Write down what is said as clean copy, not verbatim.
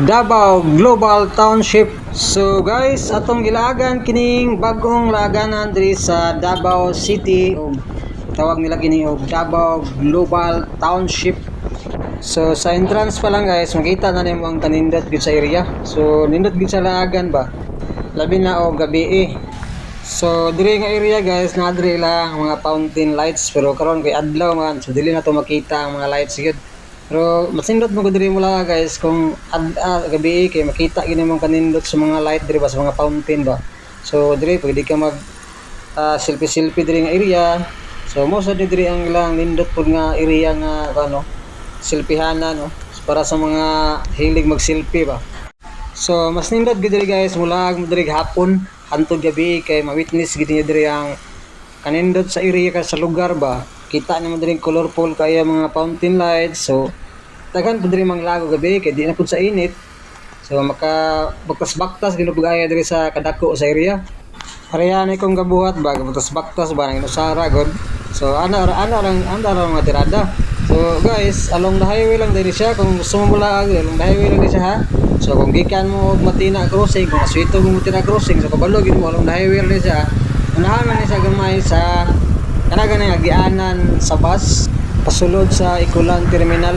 Davao Global Township. So guys, atong gilagan kining bagong laganan diri sa Davao City o tawag nila kini og Davao Global Township. So sa entrance pa lang guys, makita na nimo ang kanindot gid sa area. So nindot gid sa laagan ba. Labi na og gabi. So diri nga area guys, na diri lang mga fountain lights pero karon kay adlaw man, so dili na to makita ang mga lights gid. Pero masindot mo ko diri mula guys kung gabi kay makita gini mong kanindot sa mga light diri ba sa mga fountain ba. So diri pwede ka mag selfie diri nga area. So mo sa diri ang ilang nindot pud nga area nga ano selfiehanan no para sa mga hilig mag-selfie ba. So mas nindot gid diri guys mula diri hapon hantod gabi kay ma-witness gid niyo diri ang kanindot sa area ka sa lugar ba. Kita naman diri colorful kaya mga fountain lights. So daghan pud diri manglago gabi kay di na pud sa init. So maka baktas-baktas ginugaya diri sa kadako sa area. Pareha na kong gabuhat ba baktas-baktas ba nang inusara god. So ana lang mga tirada. So guys, along the highway lang diri siya kung gusto mo mula along the highway lang siya ha. So kung gikan mo og Matina crossing, kung aswito mo Matina crossing, so kabalo gid mo along the highway lang siya. Unahan man ni siya gamay sa kanaga nga agianan sa bus pasulod sa Ikulan Terminal.